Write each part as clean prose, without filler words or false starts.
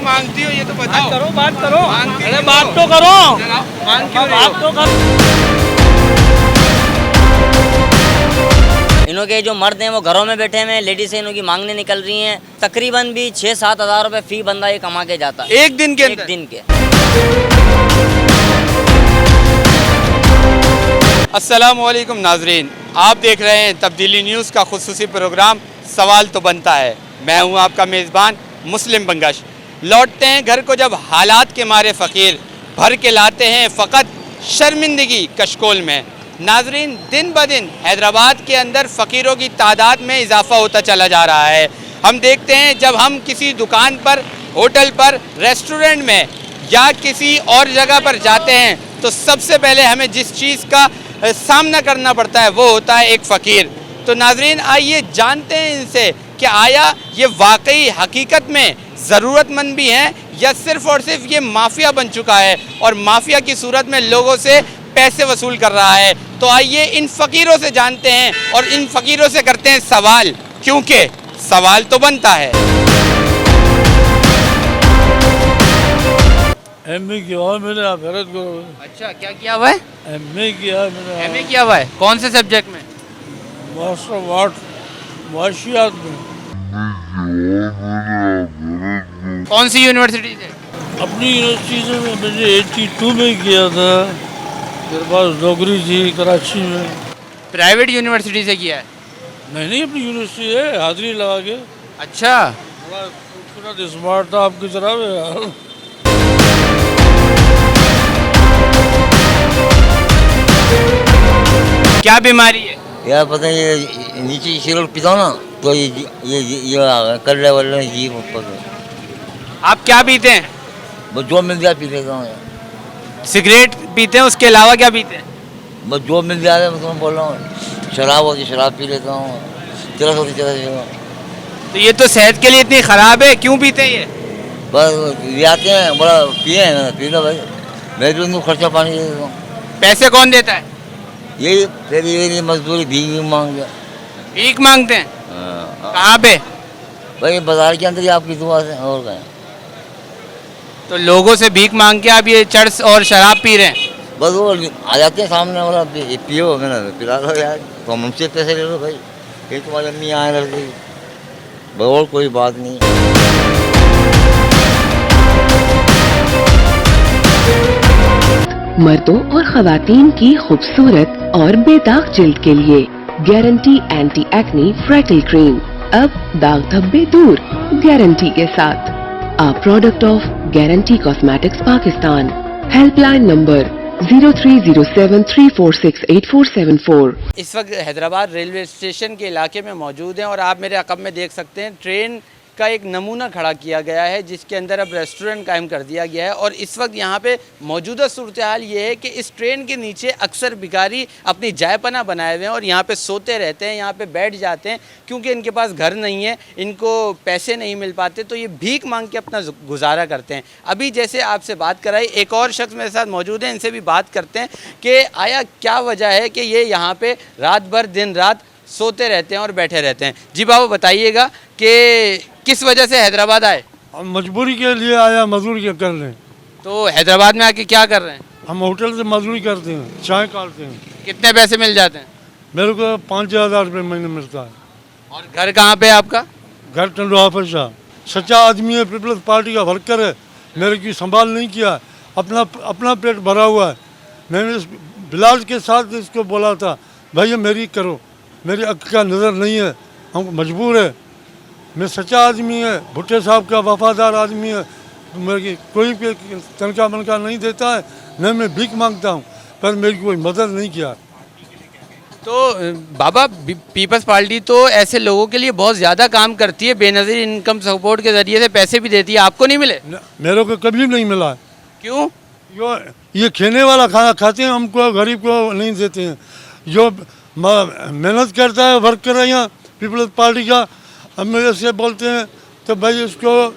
मांगती हो ये तो बताओ। करो, बात करो। मांगती अरे क्यों बात हो? तो करो। मांग क्यों रही बात हो? तो करो। इन्हों के जो मर्द हैं वो घरों में बैठे हुए हैं, लेडीज इन्हों की मांगने निकल रही हैं। तकरीबन भी 6-7 हज़ार रुपए फी बंदा ये कमा के जाता है एक दिन के एक अंदर? दिन के। अस्सलामुअलैकुम नाजरीन, आप देख रहे हैं तब्दीली न्यूज़ का खुसूसी प्रोग्राम सवाल तो बनता है। मैं हूं आपका मेज़बान मुस्लिम बंगश। लौटते हैं घर को जब हालात के मारे फ़कीर, भर के लाते हैं फ़कत शर्मिंदगी कशकोल में। नाजरीन, दिन ब दिन हैदराबाद के अंदर फ़कीरों की तादाद में इजाफ़ा होता चला जा रहा है। हम देखते हैं जब हम किसी दुकान पर, होटल पर, रेस्टोरेंट में या किसी और जगह पर जाते हैं तो सबसे पहले हमें जिस चीज़ का सामना करना पड़ता है वो होता है एक फ़कीर। तो नाजरीन, आइए जानते हैं इनसे कि आया ये वाकई हकीकत में ज़रूरतमंद भी हैं या सिर्फ़ और सिर्फ ये माफिया बन चुका है और माफिया की सूरत में लोगों से पैसे वसूल कर रहा है। तो आइए इन फ़कीरों से जानते हैं और इन फ़कीरों से करते हैं सवाल, क्योंकि सवाल तो बनता है। एमए किया हुआ मैंने, आप हैरत करो। अच्छा, क्या किया हुआ है? एमए किया है मैंने। एमए किया हुआ है? कौन से सब्जेक्ट में? मास्टर ऑफ आर्ट मुआशियात में। कौन सी यूनिवर्सिटी से? अपनी यूनिवर्सिटी से मैंने 82 में किया था। मेरे पास नौकरी थी कराची में। प्राइवेट यूनिवर्सिटी से किया है? नहीं, अपनी यूनिवर्सिटी है, हाजिरी लगा के। अच्छा, बड़ा खूबसूरत स्मार्ट था आपकी तरह में यार। क्या बीमारी है? यार पता है, ये नीचे सिगरेट पीता हूँ ना तो ये आ गया, कर रहे वाले जी ऊपर। आप क्या पीते हैं? बस जो मिल जाए पी लेता हूँ यार। सिगरेट पीते हैं, उसके अलावा क्या पीते हैं? बस जो मिल जाए, मैं तुम्हें बोल रहा हूँ। शराब होती शराब पी लेता हूँ, चरस होती चरस पीता हूँ। तो ये तो सेहत के लिए इतनी ख़राब है, क्यों पीते हैं ये? बस ये आते हैं, बड़ा पिए हैं, मैंने पी लो भाई। मैं भी उनको खर्चा पानी दे देता हूँ। पैसे कौन देता है? यही तेरी मजदूरी भीख मांग गया। भीख मांगते हैं? हाँ कहाँ पे? भाई, बाजार के अंदर ही आपकी दुआ से और क्या। तो लोगों से भीख मांग के आप ये चरस और शराब पी रहे हैं? बस वो आ जाते हैं सामने, वाला पियो, मैंने पिला लो यार, तो हमसे पैसे ले लो भाई। ये तुम्हारी अम्मी आए लड़के, और कोई बात नहीं। मर्दों और खवातीन की खूबसूरत और बेदाग जिल्द के लिए guarantee anti acne freckle cream, अब दाग धब्बे दूर गारंटी के साथ। A product of Guarantee Cosmetics Pakistan. Helpline number 030734684474। इस वक्त हैदराबाद रेलवे स्टेशन के इलाके में मौजूद हैं और आप मेरे अक़ब में देख सकते हैं ट्रेन का एक नमूना खड़ा किया गया है जिसके अंदर अब रेस्टोरेंट कायम कर दिया गया है। और इस वक्त यहाँ पे मौजूदा सूरत हाल ये है कि इस ट्रेन के नीचे अक्सर भिखारी अपनी जायपना बनाए हुए हैं और यहाँ पे सोते रहते हैं, यहाँ पे बैठ जाते हैं, क्योंकि इनके पास घर नहीं है, इनको पैसे नहीं मिल पाते, तो ये भीख मांग के अपना गुजारा करते हैं। अभी जैसे आपसे बात कराई, एक और शख्स मेरे साथ मौजूद है, इनसे भी बात करते हैं कि आया क्या वजह है कि ये यहाँ पर रात भर दिन रात सोते रहते हैं और बैठे रहते हैं। जी बाबू, बताइएगा कि किस वजह से हैदराबाद आए? हम मजबूरी के लिए आया, मजदूरी क्या कर रहे हैं। तो हैदराबाद में आके क्या कर रहे हैं? हम होटल से मजदूरी करते हैं, चाय काटते हैं। कितने पैसे मिल जाते हैं? मेरे को 5,000 रुपये महीने मिलता है। और घर कहाँ पे है आपका? घर टंडो हाफिज शाह, सच्चा आदमी है, पीपल्स पार्टी का वर्कर है। मेरे की संभाल नहीं किया, अपना पेट भरा हुआ है। मैंने इस बिलाल के साथ इसको बोला था, भैया मेरी करो, मेरी अक्ल का नज़र नहीं है, हमको मजबूर है। मैं सच्चा आदमी है, भुट्टे साहब का वफादार आदमी है। मेरी कोई तनख्वाह मनख्वाह नहीं देता है, न मैं भीख मांगता हूँ, पर मेरी कोई मदद नहीं किया। तो बाबा, पीपल्स पार्टी तो ऐसे लोगों के लिए बहुत ज़्यादा काम करती है, बेनज़ीर इनकम सपोर्ट के ज़रिए से पैसे भी देती है, आपको नहीं मिले? मेरे को कभी नहीं मिला। क्यों? ये खेने वाला खाना खाते हैं, हमको गरीब को नहीं देते हैं। जो मेहनत करता है वर्कर है यहाँ पीपल्स पार्टी का, अब मेरे से बोलते हैं तो भाई उसको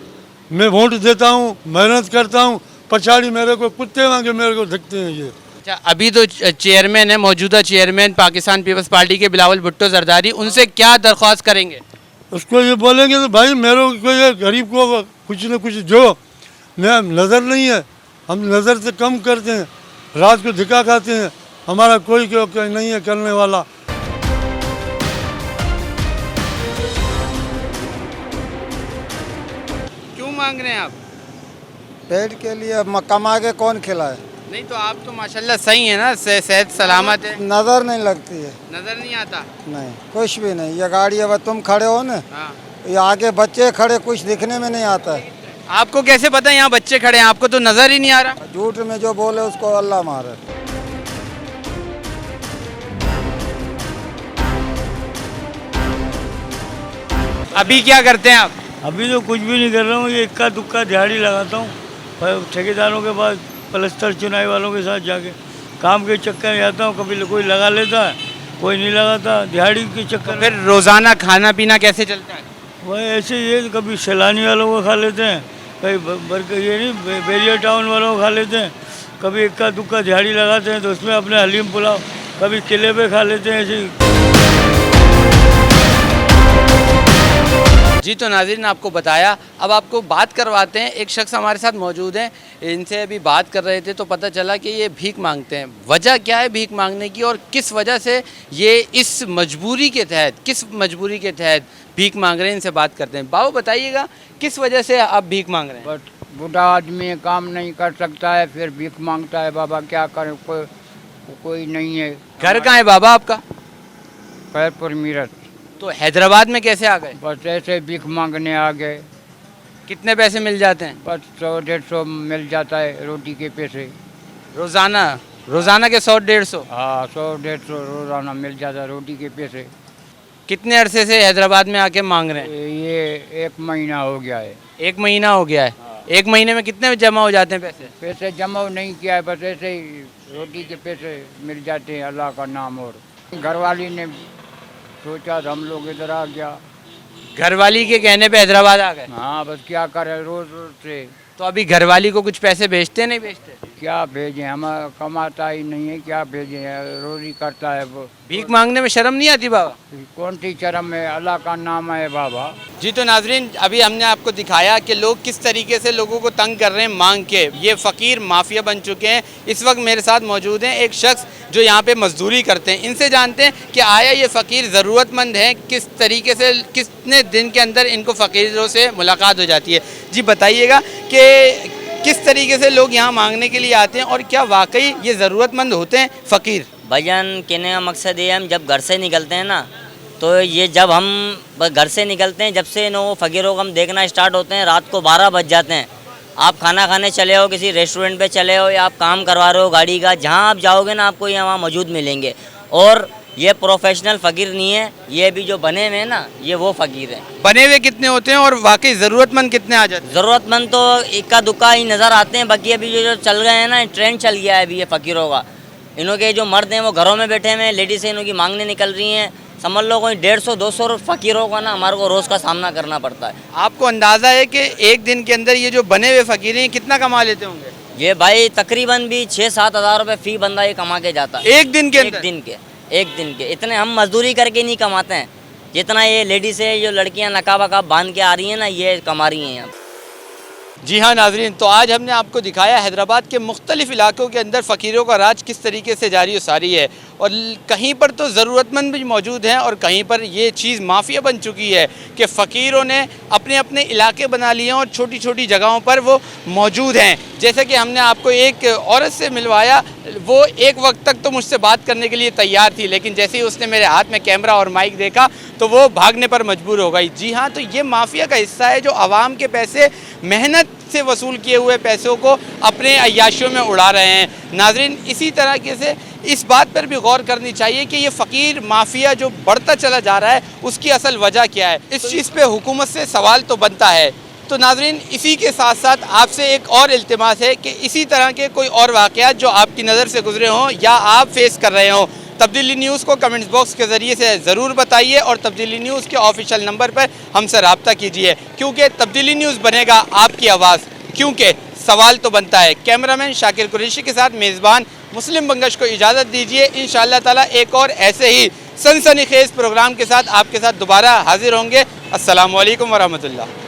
मैं वोट देता हूँ, मेहनत करता हूँ, पछाड़ी मेरे को कुत्ते वांगे मेरे को दिखते हैं ये। अच्छा, अभी तो चेयरमैन है, मौजूदा चेयरमैन पाकिस्तान पीपल्स पार्टी के बिलावल भुट्टो जरदारी, उनसे क्या दरख्वास्त करेंगे? उसको ये बोलेंगे तो भाई मेरे को ये गरीब को कुछ न कुछ जो नज़र नहीं है, हम नज़र से कम करते हैं, रात को धिक्का खाते हैं, हमारा कोई नहीं है करने वाला। क्यों मांग रहे हैं आप? पेट के लिए कमा के कौन खिलाए? नहीं तो आप तो माशाल्लाह सही है ना, सेहत सलामत है। नज़र नहीं लगती है। नजर नहीं आता। नहीं, कुछ भी नहीं। ये गाड़ी अब तुम खड़े हो ना, हाँ। ये आगे बच्चे खड़े, कुछ दिखने में नहीं आता है। आपको कैसे पता है यहाँ बच्चे खड़े हैं? आपको तो नजर ही नहीं आ रहा। झूठ में जो बोले उसको अल्लाह मारे। अभी क्या करते हैं आप? अभी तो कुछ भी नहीं कर रहा हूँ, ये इक्का दुक्का दिहाड़ी लगाता हूँ, ठेकेदारों के पास पलस्तर चुनाई वालों के साथ जाके काम के चक्कर में आता हूँ। कभी कोई लगा लेता है, कोई नहीं लगाता, दिहाड़ी के चक्कर। फिर रोजाना खाना पीना कैसे चलता है? वह ऐसे ये कभी सैलानी वालों को खा लेते हैं, कभी ये नहीं बेरिया टाउन वालों को खा लेते हैं, कभी इक्का दुक्का दिहाड़ी लगाते हैं तो उसमें अपने हलीम पुलाव कभी किले पे खा लेते हैं ऐसे ही। जी तो नाज़रीन आपको बताया, अब आपको बात करवाते हैं। एक शख्स हमारे साथ मौजूद हैं, इनसे अभी बात कर रहे थे तो पता चला कि ये भीख मांगते हैं। वजह क्या है भीख मांगने की और किस वजह से ये इस मजबूरी के तहत, किस मजबूरी के तहत भीख मांग रहे हैं, इनसे बात करते हैं। बाबू बताइएगा किस वजह से आप भीख मांग रहे हैं? बट बूढ़ा आदमी काम नहीं कर सकता है, फिर भीख मांगता है। बाबा क्या करें, कोई नहीं है। घर कहाँ है बाबा आपका? खैरपुर मीरठ। तो हैदराबाद में कैसे आ गए? बस ऐसे भीख मांगने आ गए। कितने पैसे मिल जाते हैं? बस 100-150 मिल जाता है रोटी के पैसे। रोज़ाना? रोज़ाना के 100-150? हाँ, 100-150 रोज़ाना मिल जाता है रोटी के पैसे। कितने अरसे से हैदराबाद में आके मांग रहे हैं? ये 1 महीना हो गया है। 1 महीना हो गया है। 1 महीने में कितने जमा हो जाते हैं पैसे? पैसे जमा नहीं किया है, बस ऐसे ही रोटी के पैसे मिल जाते हैं, अल्लाह का नाम। और घरवाली ने सोचा तो हम लोग इधर आ गया। घरवाली के कहने पे हैदराबाद आ गए? हाँ, बस क्या करें, रोज रोज से। तो अभी घरवाली को कुछ पैसे भेजते नहीं भेजते? क्या भेजें, हम कमाता ही नहीं है, क्या भेजें, रोज ही करता है वो। भीख मांगने में शर्म नहीं आती बाबा? कौन सी शर्म है, अल्लाह का नाम है बाबा। जी तो नाजरीन अभी हमने आपको दिखाया कि लोग किस तरीके से लोगों को तंग कर रहे हैं मांग के। ये फ़कीर माफिया बन चुके हैं। इस वक्त मेरे साथ मौजूद हैं एक शख्स जो यहाँ पे मजदूरी करते हैं। इनसे जानते हैं कि आया ये फ़कीर ज़रूरतमंद हैं, किस तरीके से, कितने दिन के अंदर इनको फ़कीरों से मुलाकात हो जाती है। जी बताइएगा कि किस तरीके से लोग यहाँ मांगने के लिए आते हैं और क्या वाकई ये ज़रूरतमंद होते हैं फ़कीर? भाईजान कहने का मकसद ये है, हम जब घर से निकलते हैं ना, तो ये जब हम घर से निकलते हैं, जब से वो फ़कीरों को हम देखना स्टार्ट होते हैं, रात को 12 बज जाते हैं। आप खाना खाने चले हो, किसी रेस्टोरेंट पे चले हो, या आप काम करवा रहे हो गाड़ी का, जहाँ आप जाओगे ना आपको ये वहाँ मौजूद मिलेंगे। और ये प्रोफेशनल फ़कीर नहीं है, ये भी जो बने हुए हैं ना, ये वो फ़कीर हैं। बने हुए कितने होते हैं और वाकई ज़रूरतमंद कितने आ जाते हैं? ज़रूरतमंद तो इक्का दुक्का ही नज़र आते हैं। बाकी अभी जो चल रहे हैं ना, ट्रेंड चल गया है अभी ये फ़कीरों का। इन्हों के जो मर्द हैं वो घरों में बैठे हुए हैं, लेडीज़ इन्हों की मांगने निकल रही हैं। समझ लो कोई 150-200 फ़कीरों का ना हमारे को रोज़ का सामना करना पड़ता है। आपको अंदाज़ा है कि एक दिन के अंदर ये जो बने हुए फ़कीर हैं कितना कमा लेते होंगे? ये भाई तकरीबन भी 6-7 हज़ार रुपये फ़ी बंदा ये कमा के जाता है एक दिन के अंदर? एक दिन के। इतने हम मजदूरी करके नहीं कमाते हैं जितना ये लेडीज़ है, जो लड़कियां नकाब वकाब बांध के आ रही हैं ना, ये कमा रही हैं यहाँ। जी हाँ नाजरीन, तो आज हमने आपको दिखाया हैदराबाद के मुख्तलिफ इलाकों के अंदर फ़कीरों का राज किस तरीके से जारी व सारी है। और कहीं पर तो ज़रूरतमंद भी मौजूद हैं और कहीं पर ये चीज़ माफिया बन चुकी है कि फ़कीरों ने अपने अपने इलाके बना लिए हैं और छोटी छोटी जगहों पर वो मौजूद हैं। जैसे कि हमने आपको एक औरत से मिलवाया, वो एक वक्त तक तो मुझसे बात करने के लिए तैयार थी, लेकिन जैसे ही उसने मेरे हाथ में कैमरा और माइक देखा तो वो भागने पर मजबूर हो गई। जी हाँ, तो ये माफिया का हिस्सा है जो आवाम के पैसे, मेहनत से वसूल किए हुए पैसों को अपने अय्याशियों में उड़ा रहे हैं। नाजरीन इसी तरीके से इस बात पर भी गौर करनी चाहिए कि ये फ़कीर माफिया जो बढ़ता चला जा रहा है उसकी असल वजह क्या है। इस चीज़ पे हुकूमत से सवाल तो बनता है। तो नाजरीन इसी के साथ साथ आपसे एक और इल्तिमास है कि इसी तरह के कोई और वाक़यात जो आपकी नज़र से गुजरे हों या आप फेस कर रहे हों, तब्दीली न्यूज़ को कमेंट्स बॉक्स के ज़रिए से ज़रूर बताइए और तब्दीली न्यूज़ के ऑफिशियल नंबर पर हमसे रब्ता कीजिए, क्योंकि तब्दीली न्यूज़ बनेगा आपकी आवाज़, क्योंकि सवाल तो बनता है। कैमरामैन शाकिर कुरैशी के साथ मेज़बान मुस्लिम बंगश को इजाज़त दीजिए। इंशाअल्लाह ताला एक और ऐसे ही सनसनीखेज़ प्रोग्राम के साथ आपके साथ दोबारा हाजिर होंगे। अस्सलामु अलैकुम वरहमतुल्लाह।